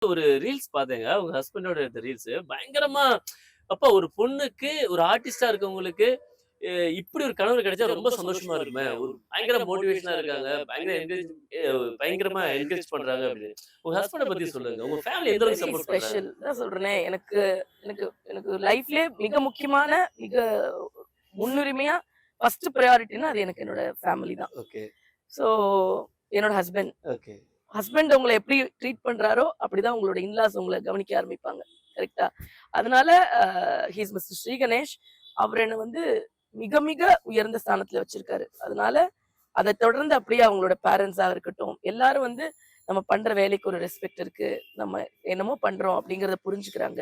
ஒரு ரீல்ஸ் பார்த்தேங்க. உங்க ஹஸ்பண்டோட எடுத்த ரீல்ஸ். பயங்கரமா அப்பா ஒரு பொண்ணுக்கு ஒரு ஆர்டிஸ்ட்டா இருக்கவங்களுக்கு அ இப்படி ஒரு கணவர் கிடைச்சா ரொம்ப சந்தோஷமா இருக்குமே. ஒரு பயங்கர மோட்டிவேஷனா இருக்காங்க. பயங்கர பயங்கரமா என்கரேஜ் பண்றாங்க அப்படின்னு. உங்க ஹஸ்பண்ட பத்தி சொல்லுங்க. உங்க ஃபேமிலி எந்த அளவுக்கு வெரி சப்போர்ட் பண்றாங்க? ஸ்பெஷல் தான் சொல்றேனே. எனக்கு எனக்கு எனக்கு லைஃப்லயே மிக முக்கியமான, மிக முன்னுரிமையா ஃபர்ஸ்ட் பிரையாரிட்டின்னா அது எனக்கு என்னோட ஃபேமிலி தான். ஓகே, ஸோ என்னோட ஹஸ்பண்ட். ஓகே. ஹஸ்பண்ட் உங்கள எப்படி ட்ரீட் பண்றாரோ, அப்படிதான் உங்களோட இன்லாஸ் உங்கள கவனிக்க ஆரம்பிப்பாங்க. கரெக்ட்டா? அதனால he is mister Shri Ganesh. அவர் என்ன வந்து மிக மிக உயர்ந்த ஸ்தானத்துல வச்சிருக்காரு. அதனால அத தொடர்ந்து அப்படியே அவங்களோட பேரண்ட்ஸா இருக்கட்டும், எல்லாரும் வந்து நம்ம பண்ற வேலைக்கு ஒரு ரெஸ்பெக்ட் இருக்கு. நம்ம என்னமோ பண்றோம் அப்படிங்கிறத புரிஞ்சுக்கிறாங்க.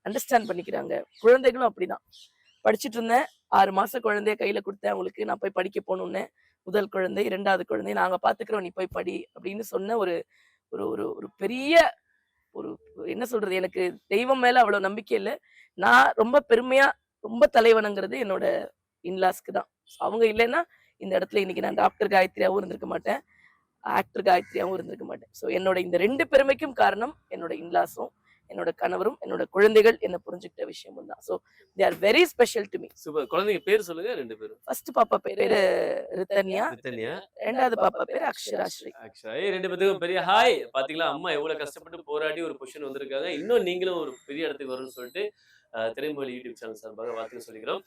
அண்டர்ஸ்டாண்ட் பண்ணிக்கிறாங்க. குழந்தைகளும் அப்படிதான். படிச்சுட்டு இருந்தேன். 6 மாச குழந்தைய கையில குடுத்தேன் அவங்களுக்கு. நான் போய் படிக்க போணும்னேன். முதல் குழந்தை, 2வது குழந்தை நாங்க பார்த்துக்கிறோம். நீ போய் படி அப்படின்னு சொன்ன ஒரு ஒரு ஒரு ஒரு பெரிய ஒரு என்ன சொல்றது? எனக்கு தெய்வம் மேல அவ்வளவு நம்பிக்கை இல்ல. நான் ரொம்ப பெருமையா, ரொம்ப தலைவணங்குறது என்னோட இன்லாஸ்க்கு தான். அவங்க இல்லன்னா, இந்த இடத்துல இன்னைக்கு நான் டாக்டர் காயத்ரியாவும் இருந்திருக்க மாட்டேன். ஆக்டர் காயத்ரியாவும் இருந்திருக்க மாட்டேன். ஸோ என்னோட இந்த 2 பெருமைக்கும் காரணம் என்னோட இன்லாஸும், என்னோட கணவரும், என்னோட குழந்தைகள் என்ன புரிஞ்சுக்கிட்ட விஷயமும் தான். So they are very special to me. Super. குழந்தைங்க பேர் சொல்லுங்க 2 பேரும். ஃபர்ஸ்ட் பாப்பா பேரு ரிதன்யா. ரித்தன்யா, 2வது பாப்பா பேரு அக்ஷராஸ்ரீ. அக்ஷயா. 2 பேத்துக்கும் பெரிய ஹாய். பாத்தீங்களா, அம்மா எவ்வளவு கஷ்டப்பட்டு போராடி ஒரு பொசிஷன் வந்திருக்காங்க. இன்னும் நீங்களும் ஒரு பெரிய இடத்துக்கு வரணும்னு சொல்லிட்டு திரைமொழி யூடியூப் சேனல் சார்பாக வாழ்த்துக்கள் சொல்லிக்கிறோம்.